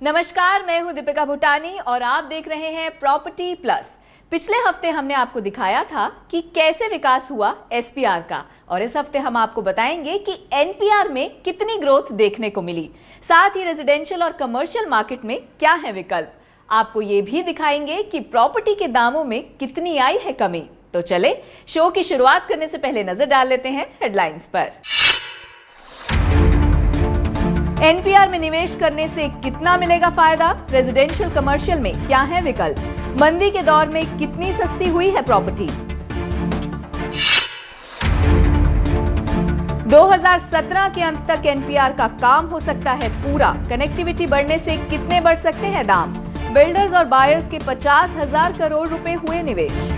नमस्कार, मैं हूं दीपिका भूटानी और आप देख रहे हैं प्रॉपर्टी प्लस। पिछले हफ्ते हमने आपको दिखाया था कि कैसे विकास हुआ एसपीआर का, और इस हफ्ते हम आपको बताएंगे कि एनपीआर में कितनी ग्रोथ देखने को मिली। साथ ही रेजिडेंशियल और कमर्शियल मार्केट में क्या है विकल्प। आपको ये भी दिखाएंगे कि प्रॉपर्टी के दामों में कितनी आई है कमी। तो चले शो की शुरुआत करने से पहले नजर डाल लेते हैं हेडलाइंस पर। एनपीआर में निवेश करने से कितना मिलेगा फायदा, रेजिडेंशियल कमर्शियल में क्या है विकल्प, मंदी के दौर में कितनी सस्ती हुई है प्रॉपर्टी। 2017 के अंत तक एनपीआर का काम हो सकता है पूरा, कनेक्टिविटी बढ़ने से कितने बढ़ सकते हैं दाम, बिल्डर्स और बायर्स के 50,000 करोड़ रुपए हुए निवेश।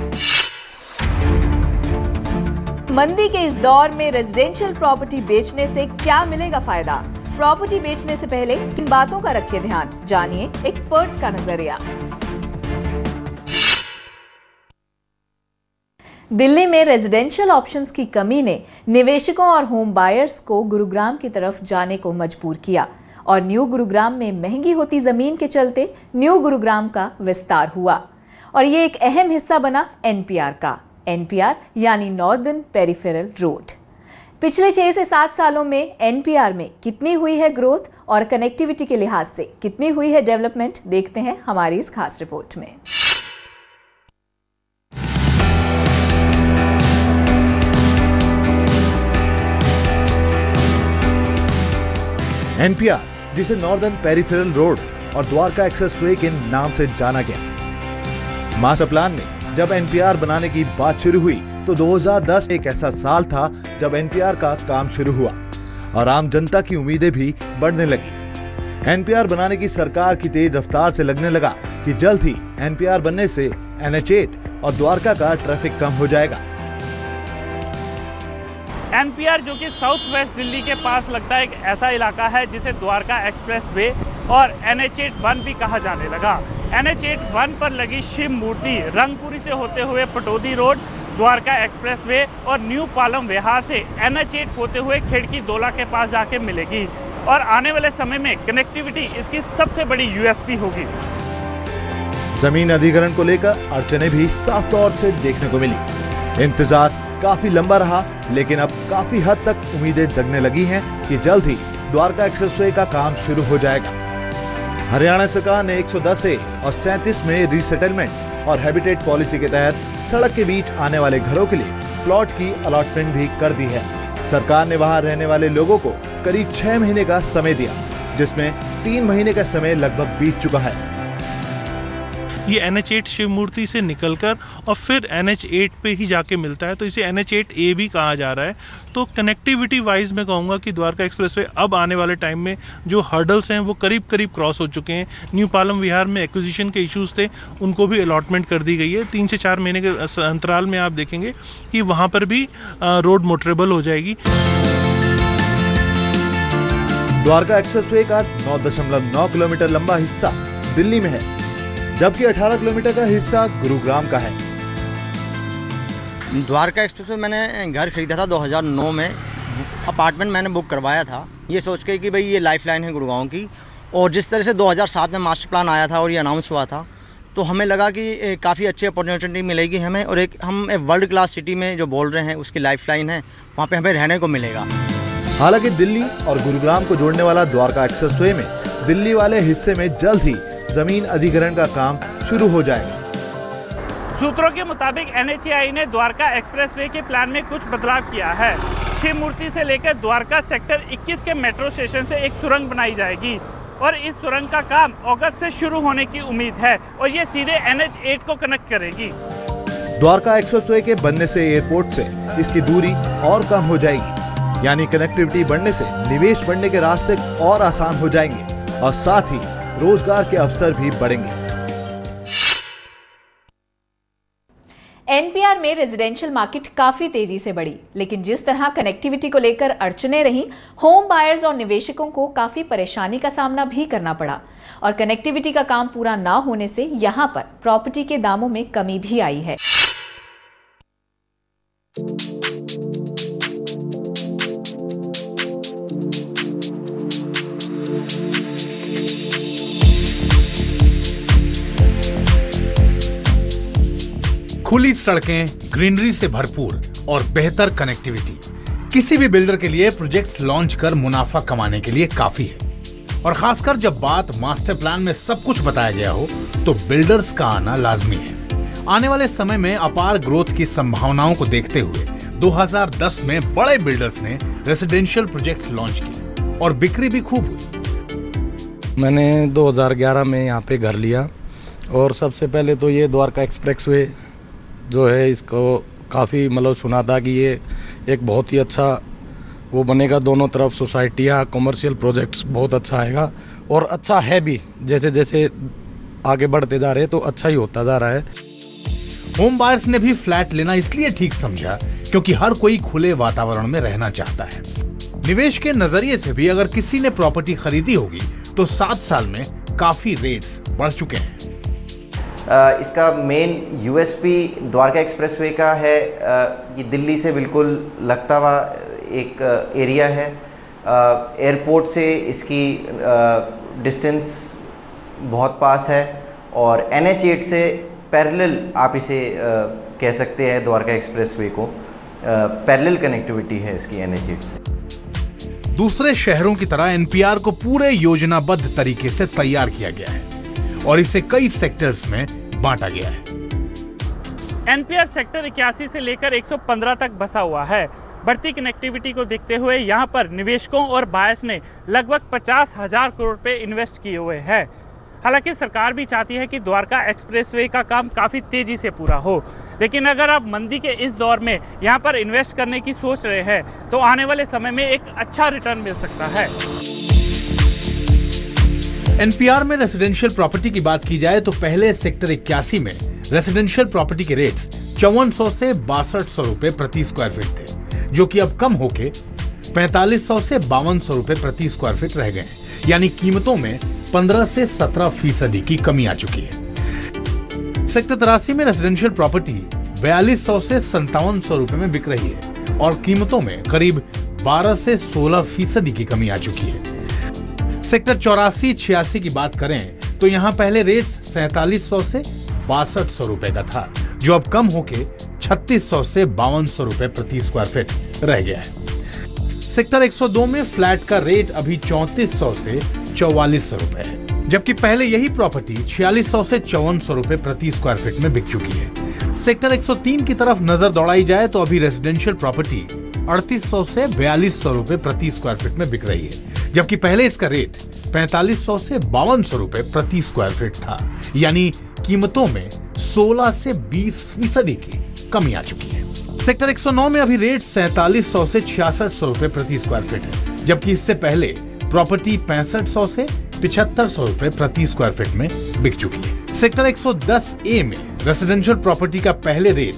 मंदी के इस दौर में रेजिडेंशियल प्रॉपर्टी बेचने से क्या मिलेगा फायदा, प्रॉपर्टी बेचने से पहले किन बातों का रखें ध्यान, जानिए एक्सपर्ट्स का नजरिया। दिल्ली में रेजिडेंशियल ऑप्शंस की कमी ने निवेशकों और होम बायर्स को गुरुग्राम की तरफ जाने को मजबूर किया, और न्यू गुरुग्राम में महंगी होती जमीन के चलते न्यू गुरुग्राम का विस्तार हुआ, और ये एक अहम हिस्सा बना एनपीआर का। एनपीआर यानी नॉर्दर्न पेरिफेरल रोड। पिछले 6 से 7 सालों में एनपीआर में कितनी हुई है ग्रोथ और कनेक्टिविटी के लिहाज से कितनी हुई है डेवलपमेंट, देखते हैं हमारी इस खास रिपोर्ट में। एनपीआर, जिसे नॉर्दर्न पेरिफेरल रोड और द्वारका एक्सप्रेसवे के नाम से जाना गया। मास्टर प्लान में जब एनपीआर बनाने की बात शुरू हुई तो 2010 एक ऐसा साल था जब एनपीआर का काम शुरू हुआ और आम जनता की उम्मीदें भी बढ़ने लगी। एनपीआर बनाने की सरकार की तेज रफ्तार से लगने लगा कि जल्द ही एनपीआर बनने से NH8 और द्वारका का ट्रैफिक कम हो जाएगा। एनपीआर, जो कि साउथ वेस्ट दिल्ली के पास लगता है, एक ऐसा इलाका है जिसे द्वारका एक्सप्रेसवे और NH8 भी कहा जाने लगा। NH8 पर लगी शिव मूर्ति रंगपुरी से होते हुए पटौदी रोड, द्वारका एक्सप्रेसवे और न्यू पालम विहार से NH8 होते हुए खिड़की दोला के पास जाके मिलेगी, और आने वाले समय में कनेक्टिविटी इसकी सबसे बड़ी यूएसपी होगी। जमीन अधिग्रहण को लेकर अड़चने भी साफ तौर से देखने को मिली। इंतजार काफी लंबा रहा, लेकिन अब काफी हद तक उम्मीदें जगने लगी हैं कि जल्द ही द्वारका एक्सप्रेसवे का काम शुरू हो जाएगा। हरियाणा सरकार ने 110A और 37 में रीसेटलमेंट और हैबिटेट पॉलिसी के तहत सड़क के बीच आने वाले घरों के लिए प्लॉट की अलॉटमेंट भी कर दी है। सरकार ने वहां रहने वाले लोगों को करीब 6 महीने का समय दिया, जिसमें 3 महीने का समय लगभग बीत चुका है। ये NH8 शिव मूर्ति से निकलकर और फिर NH8 पे ही जाके मिलता है, तो इसे NH8A भी कहा जा रहा है। तो कनेक्टिविटी वाइज मैं कहूँगा कि द्वारका एक्सप्रेसवे अब आने वाले टाइम में जो हर्डल्स हैं वो करीब करीब क्रॉस हो चुके हैं। न्यू पालम विहार में एक्विजिशन के इश्यूज थे, उनको भी अलॉटमेंट कर दी गई है। 3 से 4 महीने के अंतराल में आप देखेंगे कि वहाँ पर भी रोड मोटरेबल हो जाएगी। द्वारका एक्सप्रेसवे का 9.9 किलोमीटर लंबा हिस्सा दिल्ली में है, जबकि 18 किलोमीटर का हिस्सा गुरुग्राम का है। द्वारका एक्सप्रेस में मैंने घर खरीदा था 2009 में, अपार्टमेंट मैंने बुक करवाया था ये सोच के कि भाई ये लाइफलाइन है गुड़गांव की। और जिस तरह से 2007 में मास्टर प्लान आया था और ये अनाउंस हुआ था, तो हमें लगा कि काफ़ी अच्छी अपॉर्चुनिटी मिलेगी हमें, और हम वर्ल्ड क्लास सिटी में जो बोल रहे हैं उसकी लाइफलाइन है, वहाँ पे हमें रहने को मिलेगा। हालांकि दिल्ली और गुरुग्राम को जोड़ने वाला द्वारका एक्सप्रेसवे में दिल्ली वाले हिस्से में जल्द ही जमीन अधिग्रहण का काम शुरू हो जाएगा। सूत्रों के मुताबिक NHAI ने द्वारका एक्सप्रेसवे के प्लान में कुछ बदलाव किया है। शिव मूर्ति से लेकर द्वारका सेक्टर 21 के मेट्रो स्टेशन से एक सुरंग बनाई जाएगी, और इस सुरंग का काम अगस्त से शुरू होने की उम्मीद है, और ये सीधे NH8 को कनेक्ट करेगी। द्वारका एक्सप्रेसवे के बनने से एयरपोर्ट से इसकी दूरी और कम हो जाएगी, यानी कनेक्टिविटी बढ़ने से निवेश बढ़ने के रास्ते और आसान हो जाएंगे, और साथ ही रोजगार के अवसर भी बढ़ेंगे। एनपीआर में रेजिडेंशियल मार्केट काफी तेजी से बढ़ी, लेकिन जिस तरह कनेक्टिविटी को लेकर अड़चने रही, होम बायर्स और निवेशकों को काफी परेशानी का सामना भी करना पड़ा, और कनेक्टिविटी का काम पूरा ना होने से यहां पर प्रॉपर्टी के दामों में कमी भी आई है। खुली सड़कें, ग्रीनरी से भरपूर और बेहतर कनेक्टिविटी किसी भी बिल्डर के लिए प्रोजेक्ट्स लॉन्च कर मुनाफा कमाने के लिए काफी है। और खासकर जब बात मास्टर प्लान में सब कुछ बताया गया हो तो बिल्डर्स का आना लाजमी है। आने वाले समय में अपार ग्रोथ की संभावनाओं को देखते हुए 2010 में बड़े बिल्डर्स ने रेसिडेंशियल प्रोजेक्ट्स लॉन्च किए और बिक्री भी खूब हुई। मैंने 2011 में यहाँ पे घर लिया और सबसे पहले तो ये द्वारका एक्सप्रेसवे जो है इसको काफ़ी मतलब सुना था कि ये एक बहुत ही अच्छा वो बनेगा, दोनों तरफ सोसाइटियाँ, कमर्शियल प्रोजेक्ट्स बहुत अच्छा आएगा और अच्छा है भी। जैसे जैसे आगे बढ़ते जा रहे हैं तो अच्छा ही होता जा रहा है। होम बायर्स ने भी फ्लैट लेना इसलिए ठीक समझा क्योंकि हर कोई खुले वातावरण में रहना चाहता है। निवेश के नजरिए से भी अगर किसी ने प्रॉपर्टी खरीदी होगी तो 7 साल में काफी रेट्स बढ़ चुके हैं। इसका मेन यूएसपी द्वारका एक्सप्रेसवे का है। ये दिल्ली से बिल्कुल लगता हुआ एक एरिया है। एयरपोर्ट से इसकी डिस्टेंस बहुत पास है और NH8 से पैरेलल आप इसे कह सकते हैं। द्वारका एक्सप्रेसवे को पैरेलल कनेक्टिविटी है इसकी NH8 से। दूसरे शहरों की तरह NPR को पूरे योजनाबद्ध तरीके से तैयार किया गया है और इसे कई सेक्टर्स में बांटा गया है। NPR सेक्टर 81 से लेकर 115 तक बसा हुआ है। बढ़ती कनेक्टिविटी को देखते हुए यहाँ पर निवेशकों और बायर्स ने लगभग 50,000 करोड़ रुपए इन्वेस्ट किए हुए हैं। हालांकि सरकार भी चाहती है कि द्वारका एक्सप्रेसवे का काम काफ़ी तेज़ी से पूरा हो, लेकिन अगर आप मंदी के इस दौर में यहाँ पर इन्वेस्ट करने की सोच रहे हैं तो आने वाले समय में एक अच्छा रिटर्न मिल सकता है। NPR में रेसिडेंशियल प्रॉपर्टी की बात की जाए तो पहले सेक्टर 81 में रेसिडेंशियल प्रॉपर्टी के रेट्स 5400 से 6200 रुपए प्रति स्क्वायर फीट थे, जो कि अब कम होके 4500 से 5200 रुपए प्रति स्क्वायर फीट रह गए हैं। यानी कीमतों में 15 से 17% की कमी आ चुकी है। सेक्टर 83 में रेसिडेंशियल प्रॉपर्टी 4200 से 5700 रुपए में बिक रही है और कीमतों में करीब 12 से 16% की कमी आ चुकी है। सेक्टर 84-86 की बात करें तो यहाँ पहले रेट्स 4700 से 6200 रुपए का था, जो अब कम होके 3600 से 5200 रुपए प्रति स्क्वायर फीट रह गया है। सेक्टर 102 में फ्लैट का रेट अभी 3400 से 4400 रुपए है, जबकि पहले यही प्रॉपर्टी 4600 से 5400 रुपए प्रति स्क्वायर फीट में बिक चुकी है। सेक्टर 103 की तरफ नजर दौड़ाई जाए तो अभी रेसिडेंशियल प्रॉपर्टी 3800 से 4200 रुपए प्रति स्क्वायर फीट में बिक रही है, जबकि पहले इसका रेट 4500 से 5200 रुपए प्रति स्क्वायर फीट था। यानी कीमतों में 16 से 20% की कमी आ चुकी है। सेक्टर 109 में अभी रेट 4700 से 6600 रुपए प्रति स्क्वायर फीट है, जबकि इससे पहले प्रॉपर्टी 6500 से 7500 रुपए प्रति स्क्वायर फीट में बिक चुकी है। सेक्टर 110A में रेसिडेंशियल प्रॉपर्टी का पहले रेट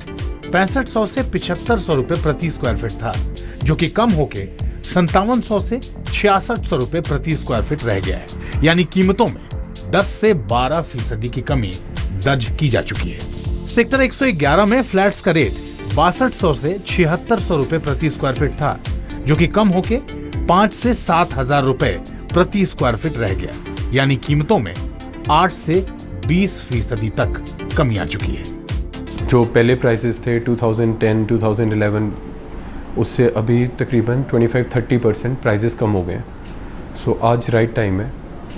6500 से 7500 रुपए प्रति स्क्वायर फीट था, जो कि कम होके 5700 से 6600 रुपए प्रति स्क्वायर फीट रह गया है। यानी कीमतों में 10 से 12% की कमी दर्ज की जा चुकी है। सेक्टर 111 में फ्लैट्स का रेट 6200 से 7600 रुपए प्रति स्क्वायर फीट था, जो कि कम होके 5 से 7000 रुपए प्रति स्क्वायर फीट रह गया। यानी कीमतों में 8 से 20% तक कमी आ चुकी है। जो पहले प्राइसेस थे 2010, 2011 उससे अभी तकरीबन 25-30% प्राइसेस कम हो गए हैं। सो आज राइट टाइम है।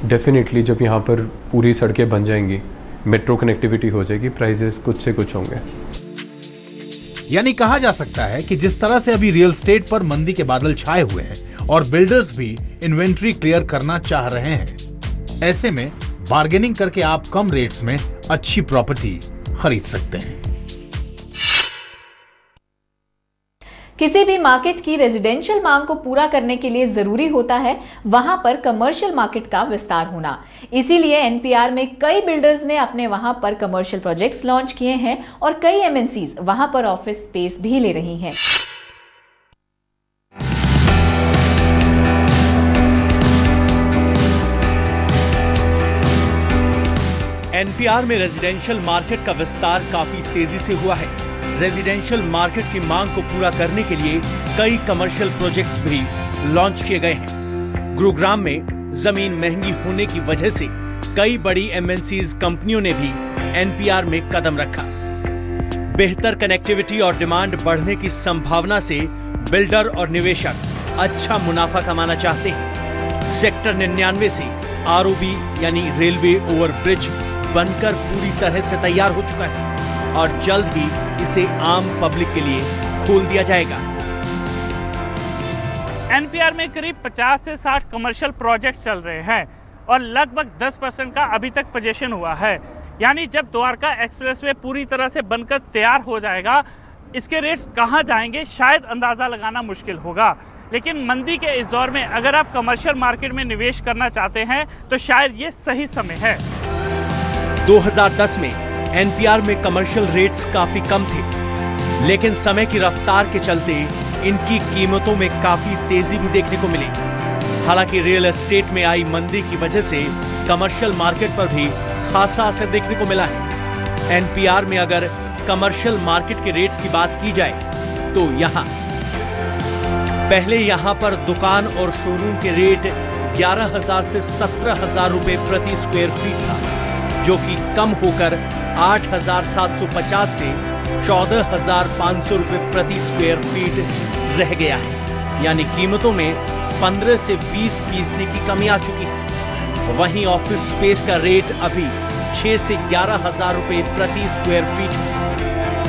डेफिनेटली जब यहाँ पर पूरी सड़कें बन जाएंगी, मेट्रो कनेक्टिविटी हो जाएगी, प्राइसेस कुछ से कुछ होंगे। यानी कहा जा सकता है कि जिस तरह से अभी रियल एस्टेट पर मंदी के बादल छाए हुए हैं और बिल्डर्स भी इन्वेंट्री क्लियर करना चाह रहे हैं, ऐसे में बार्गेनिंग करके आप कम रेट्स में अच्छी प्रॉपर्टी खरीद सकते हैं। किसी भी मार्केट की रेजिडेंशियल मांग को पूरा करने के लिए जरूरी होता है वहां पर कमर्शियल मार्केट का विस्तार होना। इसीलिए एनपीआर में कई बिल्डर्स ने अपने वहां पर कमर्शियल प्रोजेक्ट्स लॉन्च किए हैं और कई एमएनसीज वहां पर ऑफिस स्पेस भी ले रही हैं। एनपीआर में रेजिडेंशियल मार्केट का विस्तार काफी तेजी से हुआ है। रेजिडेंशियल मार्केट की मांग को पूरा करने के लिए कई कमर्शियल प्रोजेक्ट्स भी लॉन्च किए गए हैं। गुरुग्राम में जमीन महंगी होने की वजह से कई बड़ी एमएनसीज कंपनियों ने भी एनपीआर में कदम रखा। बेहतर कनेक्टिविटी और डिमांड बढ़ने की संभावना से बिल्डर और निवेशक अच्छा मुनाफा कमाना चाहते हैं। सेक्टर 99 से आरओबी यानी रेलवे ओवरब्रिज बनकर पूरी तरह से तैयार हो चुका है और जल्द ही इसे आम पब्लिक के लिए खोल दिया जाएगा। एनपीआर में करीब 50 से 60 कमर्शियल प्रोजेक्ट चल रहे हैं और लगभग 10% का अभी तक पोजीशन हुआ है। यानी जब द्वारका एक्सप्रेसवे पूरी तरह से बनकर तैयार हो जाएगा, इसके रेट्स कहां जाएंगे शायद अंदाज़ा लगाना मुश्किल होगा। लेकिन मंदी के इस दौर में अगर आप कमर्शियल मार्केट में निवेश करना चाहते हैं तो शायद ये सही समय है। 2010 में एनपीआर में कमर्शियल रेट्स काफी कम थे, लेकिन समय की रफ्तार के चलते इनकी कीमतों में काफी तेजी भी देखने को मिली। हालांकि रियल एस्टेट में आई मंदी की वजह से कमर्शियल मार्केट पर भी खासा असर देखने को मिला है। एनपीआर में अगर कमर्शियल मार्केट के रेट्स की बात की जाए तो पहले यहां पर दुकान और शोरूम के रेट 11,000 से 17,000 रुपए प्रति स्क्वायर फीट था, जो कि कम होकर 8,750 से 14,500 रुपए प्रति स्क्वायर फीट रह गया है। यानी कीमतों में 15 से 20% की कमी आ चुकी है। वहीं ऑफिस स्पेस का रेट अभी 6 से 11,000 रुपए प्रति स्क्वायर फीट है,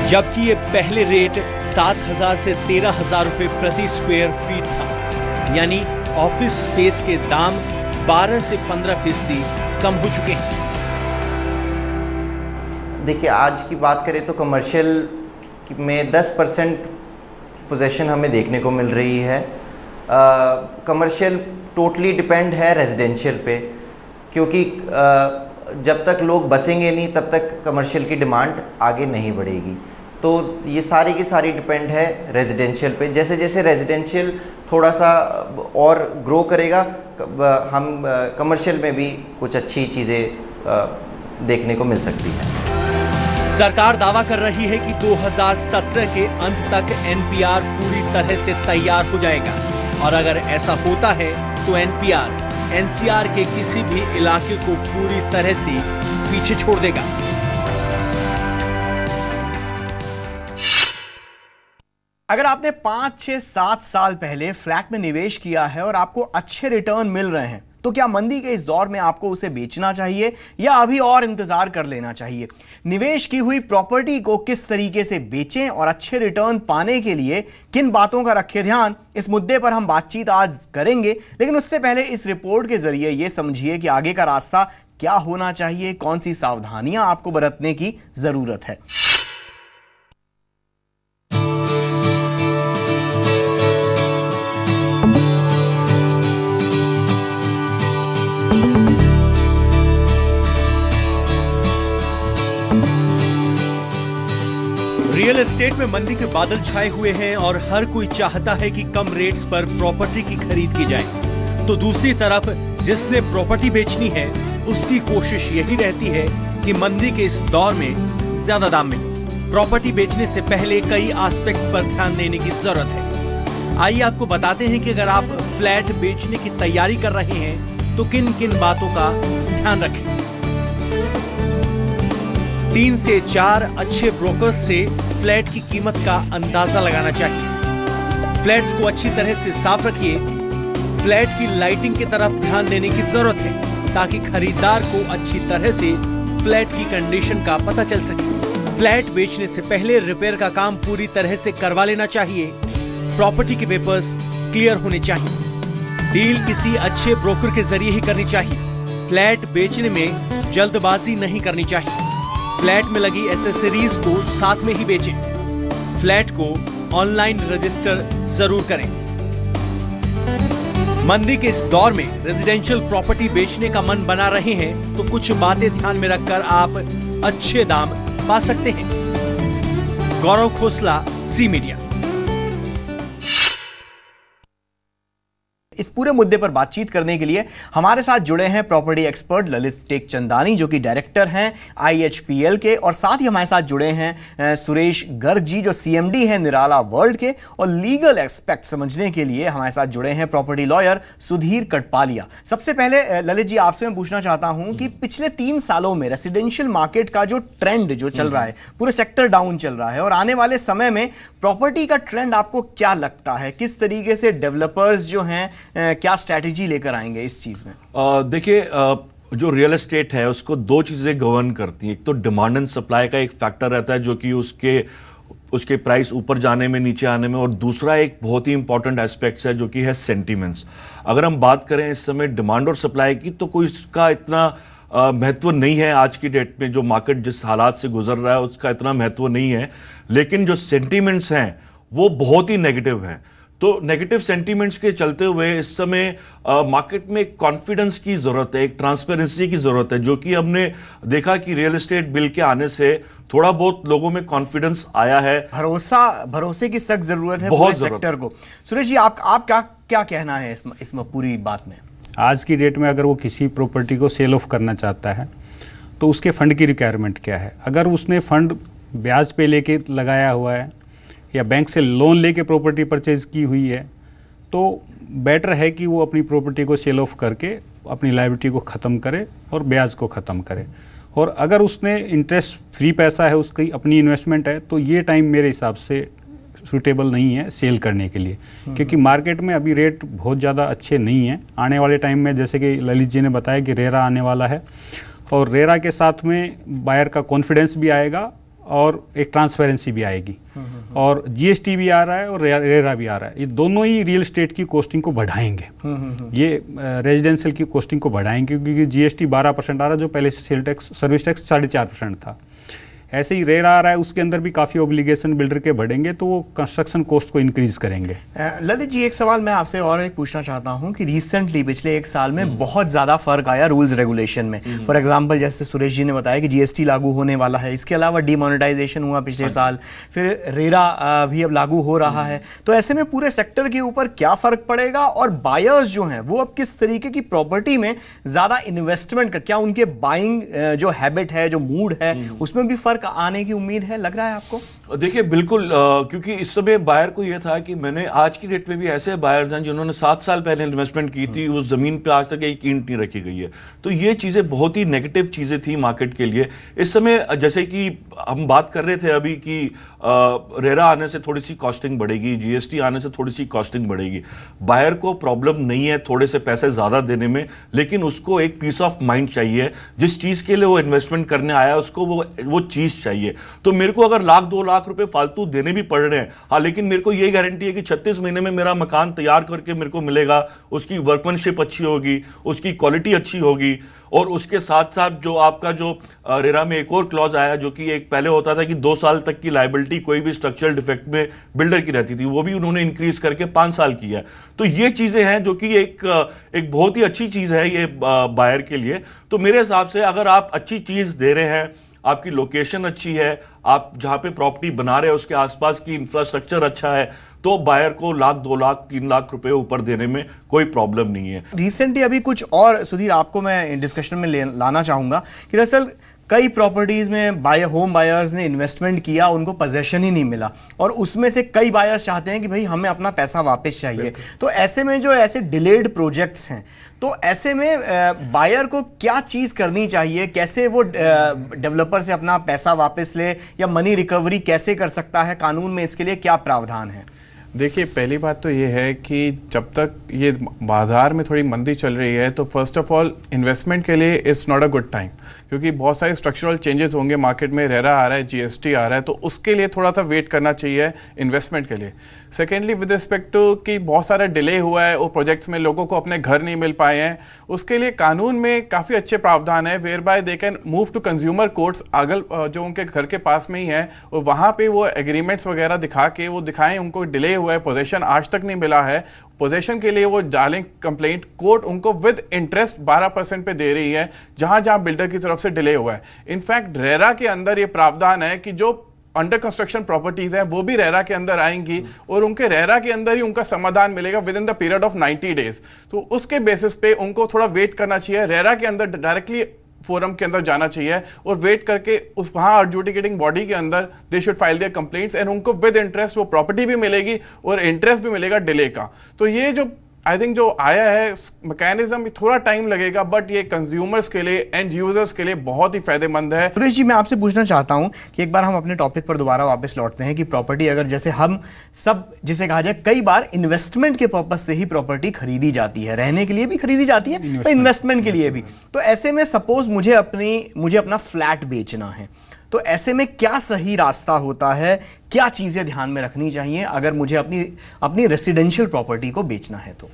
जबकि ये पहले रेट 7,000 से 13,000 रुपए प्रति स्क्वायर फीट था। यानी ऑफिस स्पेस के दाम 12 से 15% कम हो चुके हैं। देखिए, आज की बात करें तो कमर्शियल में 10% पोजीशन हमें देखने को मिल रही है। कमर्शियल टोटली डिपेंड है रेजिडेंशियल पे, क्योंकि जब तक लोग बसेंगे नहीं तब तक कमर्शियल की डिमांड आगे नहीं बढ़ेगी। तो ये सारी की सारी डिपेंड है रेजिडेंशियल पे। जैसे जैसे रेजिडेंशियल थोड़ा सा और ग्रो करेगा, हम कमर्शियल में भी कुछ अच्छी चीज़ें देखने को मिल सकती हैं। सरकार दावा कर रही है कि 2017 के अंत तक एनपीआर पूरी तरह से तैयार हो जाएगा, और अगर ऐसा होता है तो एनपीआर एनसीआर के किसी भी इलाके को पूरी तरह से पीछे छोड़ देगा। अगर आपने 5, 6, 7 साल पहले फ्लैट में निवेश किया है और आपको अच्छे रिटर्न मिल रहे हैं, तो क्या मंदी के इस दौर में आपको उसे बेचना चाहिए या अभी और इंतजार कर लेना चाहिए? निवेश की हुई प्रॉपर्टी को किस तरीके से बेचें और अच्छे रिटर्न पाने के लिए किन बातों का रखें ध्यान, इस मुद्दे पर हम बातचीत आज करेंगे। लेकिन उससे पहले इस रिपोर्ट के जरिए यह समझिए कि आगे का रास्ता क्या होना चाहिए, कौन सी सावधानियां आपको बरतने की जरूरत है। रियल एस्टेट में मंदी के बादल छाए हुए हैं और हर कोई चाहता है कि कम रेट्स पर प्रॉपर्टी की खरीद की जाए। तो दूसरी तरफ जिसने प्रॉपर्टी बेचनी है उसकी कोशिश यही रहती है कि मंदी के इस दौर में ज्यादा दाम मिले। प्रॉपर्टी बेचने से पहले कई एस्पेक्ट्स पर ध्यान देने की जरूरत है। आइए आपको बताते हैं कि अगर आप फ्लैट बेचने की तैयारी कर रहे हैं तो किन किन बातों का ध्यान रखें। 3 से 4 अच्छे ब्रोकर्स से फ्लैट की कीमत का अंदाजा लगाना चाहिए। फ्लैट्स को अच्छी तरह से साफ रखिए। फ्लैट की लाइटिंग की तरफ ध्यान देने की जरूरत है ताकि खरीदार को अच्छी तरह से फ्लैट की कंडीशन का पता चल सके। फ्लैट बेचने से पहले रिपेयर का काम पूरी तरह से करवा लेना चाहिए। प्रॉपर्टी के पेपर्स क्लियर होने चाहिए। डील किसी अच्छे ब्रोकर के जरिए ही करनी चाहिए। फ्लैट बेचने में जल्दबाजी नहीं करनी चाहिए। फ्लैट में लगी एसेसरीज को साथ में ही बेचें। फ्लैट को ऑनलाइन रजिस्टर जरूर करें। मंदी के इस दौर में रेजिडेंशियल प्रॉपर्टी बेचने का मन बना रहे हैं तो कुछ बातें ध्यान में रखकर आप अच्छे दाम पा सकते हैं। गौरव खोसला, सी मीडिया। इस पूरे मुद्दे पर बातचीत करने के लिए हमारे साथ जुड़े हैं प्रॉपर्टी एक्सपर्ट ललित टेकचंदानी, जो कि डायरेक्टर हैं IHPL के, और साथ ही हमारे साथ जुड़े हैं सुरेश गर्ग जी, जो CMD हैं निराला वर्ल्ड के, और लीगल एस्पेक्ट समझने के लिए हमारे साथ जुड़े हैं प्रॉपर्टी लॉयर सुधीर कटपालिया। सबसे पहले ललित जी, आपसे मैं पूछना चाहता हूं कि पिछले 3 सालों में रेसिडेंशियल मार्केट का जो ट्रेंड जो चल रहा है, पूरे सेक्टर डाउन चल रहा है, और आने वाले समय में प्रॉपर्टी का ट्रेंड आपको क्या लगता है? किस तरीके से डेवलपर्स जो हैं क्या स्ट्रैटेजी लेकर आएंगे इस चीज में? देखिए, जो रियल एस्टेट है उसको 2 चीजें गवर्न करती हैं। एक तो डिमांड एंड सप्लाई का एक फैक्टर रहता है जो कि उसके प्राइस ऊपर जाने में, नीचे आने में, और दूसरा एक बहुत ही इंपॉर्टेंट एस्पेक्ट है जो कि है सेंटीमेंट्स। अगर हम बात करें इस समय डिमांड और सप्लाई की, तो कोई इसका इतना महत्व नहीं है। आज की डेट में जो मार्केट जिस हालात से गुजर रहा है उसका इतना महत्व नहीं है, लेकिन जो सेंटीमेंट्स हैं वो बहुत ही नेगेटिव हैं। तो नेगेटिव सेंटीमेंट्स के चलते हुए इस समय मार्केट में कॉन्फिडेंस की ज़रूरत है, एक ट्रांसपेरेंसी की ज़रूरत है, जो कि हमने देखा कि रियल एस्टेट बिल के आने से थोड़ा बहुत लोगों में कॉन्फिडेंस आया है। भरोसे की सख्त ज़रूरत है पूरे सेक्टर को। सुरेश जी, आप क्या कहना है इस पूरी बात में? आज की डेट में अगर वो किसी प्रॉपर्टी को सेल ऑफ करना चाहता है तो उसके फंड की रिक्वायरमेंट क्या है? अगर उसने फंड ब्याज पे लेके लगाया हुआ है या बैंक से लोन लेके प्रॉपर्टी परचेज की हुई है, तो बेटर है कि वो अपनी प्रॉपर्टी को सेल ऑफ करके अपनी लायबिलिटी को ख़त्म करे और ब्याज को ख़त्म करे। और अगर उसने इंटरेस्ट फ्री पैसा है, उसकी अपनी इन्वेस्टमेंट है, तो ये टाइम मेरे हिसाब से सूटेबल नहीं है सेल करने के लिए, क्योंकि मार्केट में अभी रेट बहुत ज़्यादा अच्छे नहीं हैं। आने वाले टाइम में, जैसे कि ललित जी ने बताया कि रेरा आने वाला है, और रेरा के साथ में बायर का कॉन्फिडेंस भी आएगा और एक ट्रांसपेरेंसी भी आएगी, और GST भी आ रहा है और रेरा भी आ रहा है। ये दोनों ही रियल एस्टेट की कॉस्टिंग को बढ़ाएंगे, ये रेजिडेंशियल की कॉस्टिंग को बढ़ाएंगे, क्योंकि GST 12% आ रहा है, जो पहले सेल टैक्स सर्विस टैक्स 4.5% था। ऐसे ही रेरा आ रहा है, उसके अंदर भी काफ़ी ऑब्लिगेशन बिल्डर के बढ़ेंगे, तो वो कंस्ट्रक्शन कॉस्ट को इंक्रीज करेंगे। ललित जी, एक सवाल मैं आपसे और एक पूछना चाहता हूं कि रिसेंटली पिछले 1 साल में बहुत ज़्यादा फर्क आया रूल्स रेगुलेशन में। फॉर एग्जांपल, जैसे सुरेश जी ने बताया कि GST लागू होने वाला है, इसके अलावा डिमोनेटाइजेशन हुआ पिछले साल, फिर रेरा भी अब लागू हो रहा है। तो ऐसे में पूरे सेक्टर के ऊपर क्या फ़र्क पड़ेगा, और बायर्स जो हैं वो अब किस तरीके की प्रॉपर्टी में ज़्यादा इन्वेस्टमेंट कर, क्या उनके बाइंग जो हैबिट है, जो मूड है, उसमें भी फर्क आने की उम्मीद है, लग रहा है आपको? देखिए, बिल्कुल, क्योंकि इस समय बायर को यह था कि मैंने आज की डेट में भी ऐसे बायर्स हैं जिन्होंने 7 साल पहले इन्वेस्टमेंट की थी, उस जमीन पे आज तक एक ईंट नहीं रखी गई है। तो ये चीज़ें बहुत ही नेगेटिव चीज़ें थी मार्केट के लिए। इस समय जैसे कि हम बात कर रहे थे अभी कि रेरा आने से थोड़ी सी कॉस्टिंग बढ़ेगी, GST आने से थोड़ी सी कॉस्टिंग बढ़ेगी। बायर को प्रॉब्लम नहीं है थोड़े से पैसे ज़्यादा देने में, लेकिन उसको एक पीस ऑफ माइंड चाहिए। जिस चीज़ के लिए वो इन्वेस्टमेंट करने आया उसको वो चीज़ चाहिए। तो मेरे को अगर 1-2 लाख रुपए फालतू देने भी पड़ रहे हैं, हाँ, लेकिन मेरे को ये गारंटी है कि 36 महीने में मेरा मकान तैयार करके मेरे को मिलेगा, उसकी वर्कमैनशिप अच्छी होगी, उसकी क्वालिटी अच्छी होगी, और उसके साथ साथ जो आपका जो रेरा में एक और क्लॉज आया, जो कि एक पहले होता था कि 2 साल तक की लायबिलिटी कोई भी स्ट्रक्चरल डिफेक्ट में बिल्डर की रहती थी, वो भी उन्होंने इंक्रीज करके 5 साल किया है। तो ये चीजें हैं जो कि एक बहुत ही अच्छी चीज है ये बायर के लिए। तो मेरे हिसाब से अगर आप अच्छी चीज दे रहे हैं, आपकी लोकेशन अच्छी है, आप जहां पे प्रॉपर्टी बना रहे हैं उसके आसपास की इंफ्रास्ट्रक्चर अच्छा है, तो बायर को 1 लाख, 2 लाख, 3 लाख रुपए ऊपर देने में कोई प्रॉब्लम नहीं है। रिसेंटली अभी कुछ और, सुधीर, आपको मैं डिस्कशन में लाना चाहूंगा कि दरअसल कई प्रॉपर्टीज में होम बायर्स ने इन्वेस्टमेंट किया, उनको पोजेशन ही नहीं मिला, और उसमें से कई बायर्स चाहते हैं कि भाई हमें अपना पैसा वापस चाहिए। तो ऐसे में जो ऐसे डिलेड प्रोजेक्ट्स हैं, तो ऐसे में बायर को क्या चीज़ करनी चाहिए? कैसे वो डेवलपर से अपना पैसा वापस ले, या मनी रिकवरी कैसे कर सकता है? कानून में इसके लिए क्या प्रावधान है? देखिए, पहली बात तो ये है कि जब तक ये बाज़ार में थोड़ी मंदी चल रही है, तो फर्स्ट ऑफ ऑल इन्वेस्टमेंट के लिए it's not a good time, क्योंकि बहुत सारे स्ट्रक्चरल चेंजेस होंगे मार्केट में। रेरा आ रहा है, GST आ रहा है, तो उसके लिए थोड़ा सा वेट करना चाहिए इन्वेस्टमेंट के लिए। सेकेंडली, विद रिस्पेक्ट टू कि बहुत सारा डिले हुआ है और प्रोजेक्ट्स में लोगों को अपने घर नहीं मिल पाए हैं, उसके लिए कानून में काफ़ी अच्छे प्रावधान है, whereby they can move to consumer courts, जो उनके घर के पास में ही है, और वहाँ पर वो एग्रीमेंट्स वगैरह दिखा के वो दिखाएं उनको डिले हुआ है, पोजेशन आज तक नहीं मिला है, पोजेशन के लिए वो डालें कंप्लेंट, कोर्ट उनको विद इंटरेस्ट 12% पे दे रही है जहां जहां बिल्डर की तरफ से डिले हुआ है। इनफैक्ट रेरा के अंदर ये प्रावधान है कि जो अंडर कंस्ट्रक्शन प्रॉपर्टीज हैं वो भी रेरा के अंदर आएंगी और उनके रेरा के अंदर ही उनका समाधान मिलेगा with in the period of 90 days. तो उसके बेसिस पे उनको थोड़ा वेट करना चाहिए, रेरा के अंदर डायरेक्टली फोरम के अंदर जाना चाहिए और वेट करके उस वहां एडजुडिकेटिंग बॉडी के अंदर they should file there complaints and उनको विद इंटरेस्ट वो प्रॉपर्टी भी मिलेगी और इंटरेस्ट भी मिलेगा डिले का। तो ये जो आई थिंक जो आया है मैकेनिज्म थोड़ा टाइम लगेगा बट ये कंज्यूमर्स के लिए एंड यूजर्स के लिए बहुत ही फायदेमंद है। सुरेश जी, मैं आपसे पूछना चाहता हूं कि एक बार हम अपने टॉपिक पर दोबारा वापस लौटते हैं कि प्रॉपर्टी अगर जैसे हम सब जिसे कहा जाए कई बार इन्वेस्टमेंट के पर्पज से ही प्रॉपर्टी खरीदी जाती है, रहने के लिए भी खरीदी जाती है तो इन्वेस्टमेंट के लिए भी। तो ऐसे में सपोज मुझे अपना फ्लैट बेचना है, तो ऐसे में क्या सही रास्ता होता है, क्या चीजें ध्यान में रखनी चाहिए अगर मुझे अपनी रेसिडेंशियल प्रॉपर्टी को बेचना है? तो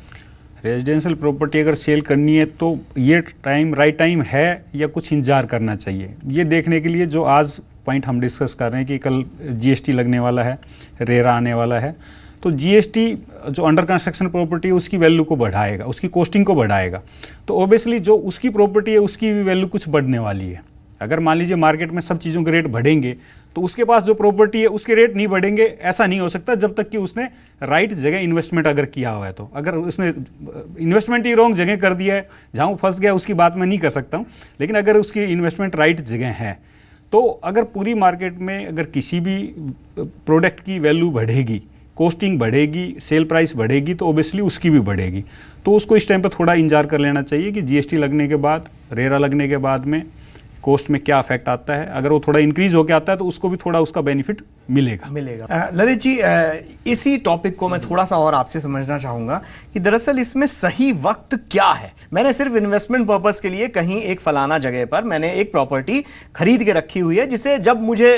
रेजिडेंशियल प्रॉपर्टी अगर सेल करनी है तो ये राइट टाइम है या कुछ इंतजार करना चाहिए, ये देखने के लिए जो आज पॉइंट हम डिस्कस कर रहे हैं कि कल जीएसटी लगने वाला है, रेरा आने वाला है, तो जीएसटी जो अंडर कंस्ट्रक्शन प्रॉपर्टी है उसकी वैल्यू को बढ़ाएगा, उसकी कॉस्टिंग को बढ़ाएगा। तो ऑब्वियसली जो उसकी प्रॉपर्टी है उसकी भी वैल्यू कुछ बढ़ने वाली है। अगर मान लीजिए मार्केट में सब चीज़ों के रेट बढ़ेंगे तो उसके पास जो प्रॉपर्टी है उसके रेट नहीं बढ़ेंगे, ऐसा नहीं हो सकता जब तक कि उसने राइट जगह इन्वेस्टमेंट अगर किया हुआ है। तो अगर उसने इन्वेस्टमेंट ही रॉन्ग जगह कर दिया है, जहाँ वो फंस गया उसकी बात मैं नहीं कर सकता हूँ, लेकिन अगर उसकी इन्वेस्टमेंट राइट जगह है तो अगर पूरी मार्केट में अगर किसी भी प्रोडक्ट की वैल्यू बढ़ेगी, कॉस्टिंग बढ़ेगी, सेल प्राइस बढ़ेगी तो ओबियसली उसकी भी बढ़ेगी। तो उसको इस टाइम पर थोड़ा इंतजार कर लेना चाहिए कि जीएसटी लगने के बाद, रेरा लगने के बाद में कॉस्ट में क्या इफेक्ट आता है। अगर वो थोड़ा इंक्रीज होकर आता है तो उसको भी थोड़ा उसका बेनिफिट मिलेगा। ललित जी, इसी टॉपिक को मैं थोड़ा सा और आपसे समझना चाहूंगा कि दरअसल इसमें सही वक्त क्या है। मैंने सिर्फ इन्वेस्टमेंट पर्पस के लिए कहीं एक फलाना जगह पर मैंने एक प्रॉपर्टी खरीद के रखी हुई है जिसे जब मुझे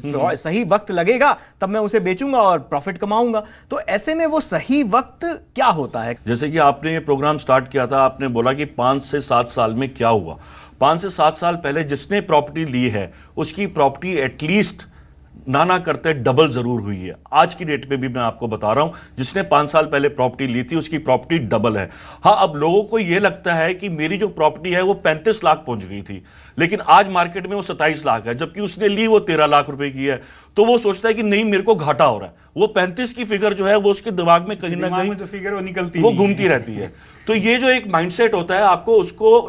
सही वक्त लगेगा तब मैं उसे बेचूंगा और प्रॉफिट कमाऊंगा। तो ऐसे में वो सही वक्त क्या होता है? जैसे कि आपने ये प्रोग्राम स्टार्ट किया था, आपने बोला कि 5 से 7 साल में क्या हुआ। 5 से 7 साल पहले जिसने प्रॉपर्टी ली है उसकी प्रॉपर्टी एटलीस्ट ना करते डबल जरूर हुई है। आज की डेट पे भी मैं आपको बता रहा हूं, जिसने 5 साल पहले प्रॉपर्टी ली थी उसकी प्रॉपर्टी डबल है। हाँ, अब लोगों को यह लगता है कि मेरी जो प्रॉपर्टी है वो 35 लाख पहुंच गई थी, लेकिन आज मार्केट में वो 27 लाख है, जबकि उसने ली वो 13 लाख रुपए की है। तो वो सोचता है कि नहीं, मेरे को घाटा हो रहा है। वो 35 की फिगर जो है वो उसके दिमाग में कहीं ना कहीं जो फिगर वो निकलती, वो घूमती रहती है। तो ये जो एक माइंडसेट होता है, आपको उसको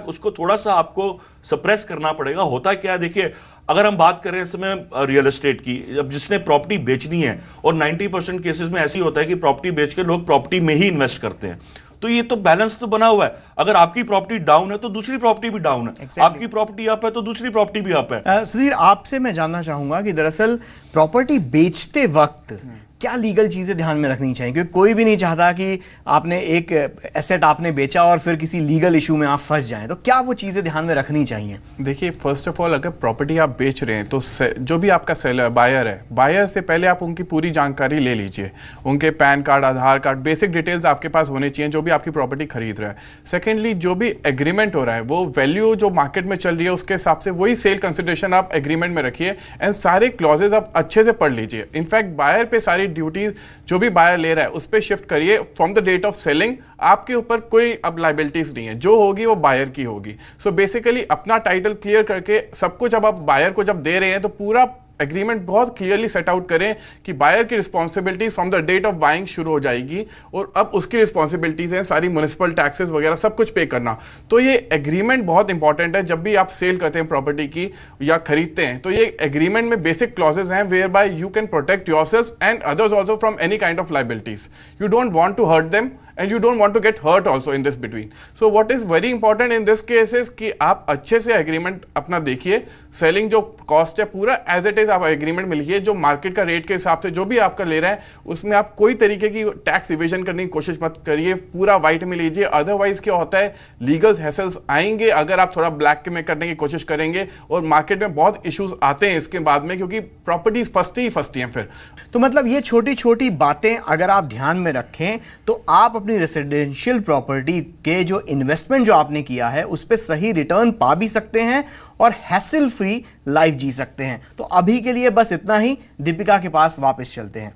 उसको थोड़ा सा आपको सप्रेस करना पड़ेगा। होता क्या है, देखिए, अगर हम बात करें इस समय रियल एस्टेट की, अब जिसने प्रॉपर्टी बेचनी है, और 90% केसेस में ऐसी होता है कि प्रॉपर्टी बेच के लोग प्रॉपर्टी में ही इन्वेस्ट करते हैं, तो ये तो बैलेंस तो बना हुआ है। अगर आपकी प्रॉपर्टी डाउन है तो दूसरी प्रॉपर्टी भी डाउन है, आपकी प्रॉपर्टी अप है तो दूसरी प्रॉपर्टी भी अप है। सुधीर, आपसे मैं जानना चाहूंगा कि दरअसल प्रॉपर्टी बेचते वक्त क्या लीगल चीजें ध्यान में रखनी चाहिए, क्योंकि कोई भी नहीं चाहता कि आपने एक एसेट आपने बेचा और फिर किसी लीगल इशू में आप फंस जाएं। तो क्या वो चीजें ध्यान में रखनी चाहिए? देखिए, फर्स्ट ऑफ ऑल अगर प्रॉपर्टी आप बेच रहे हैं तो जो भी आपका सेलर बायर है, बायर से पहले आप उनकी पूरी जानकारी ले लीजिए। उनके पैन कार्ड, आधार कार्ड, बेसिक डिटेल्स आपके पास होने चाहिए जो भी आपकी प्रॉपर्टी खरीद रहा है। सेकेंडली, जो भी एग्रीमेंट हो रहा है वो वैल्यू जो मार्केट में चल रही है उसके हिसाब से वही सेल कंसिडरेशन आप एग्रीमेंट में रखिए एंड सारे क्लॉजेज आप अच्छे से पढ़ लीजिए। इनफैक्ट बायर पे सारी ड्यूटीज जो भी बायर ले रहा है उस पे शिफ्ट करिए। From the date of selling आपके ऊपर कोई अब लाइबिलिटीज नहीं है, जो होगी वो बायर की होगी। सो बेसिकली अपना टाइटल क्लियर करके सब कुछ अब आप बायर को जब दे रहे हैं तो पूरा एग्रीमेंट बहुत क्लियरली सेट आउट करें कि बायर की responsibilities from the date of buying शुरू हो जाएगी और अब उसकी रिस्पॉन्सिबिलिटीज हैं सारी म्युनिसिपल टैक्सेस वगैरह सब कुछ पे करना। तो ये एग्रीमेंट बहुत इंपॉर्टेंट है। जब भी आप सेल करते हैं प्रॉपर्टी की या खरीदते हैं तो ये एग्रीमेंट में बेसिक क्लॉजेस हैं whereby you can protect yourself and others also from any kind of liabilities. You don't want to hurt them and you don't want to get hurt also in this between. So what is very important in this case is कि आप अच्छे से agreement अपना देखिए, selling जो cost है पूरा as it is आप एग्रीमेंट में लिखिए, जो मार्केट का रेट के हिसाब से जो भी आपका ले रहा है उसमें आप कोई तरीके की टैक्स इवेजन करने की कोशिश मत करिए, पूरा वाइट में लीजिए। अदरवाइज क्या होता है, लीगल हैसल्स आएंगे अगर आप थोड़ा ब्लैक में करने की कोशिश करेंगे और मार्केट में बहुत इश्यूज आते हैं इसके बाद में, क्योंकि प्रॉपर्टीज फंसती हैं फिर। तो मतलब ये छोटी छोटी बातें अगर आप ध्यान में रखें तो आप अपनी रेसिडेंशियल प्रॉपर्टी के जो इन्वेस्टमेंट जो आपने किया है उस पे सही रिटर्न पा भी सकते हैं और हैसल फ्री लाइफ जी सकते हैं। तो अभी के लिए बस इतना ही, दीपिका के पास वापस चलते हैं।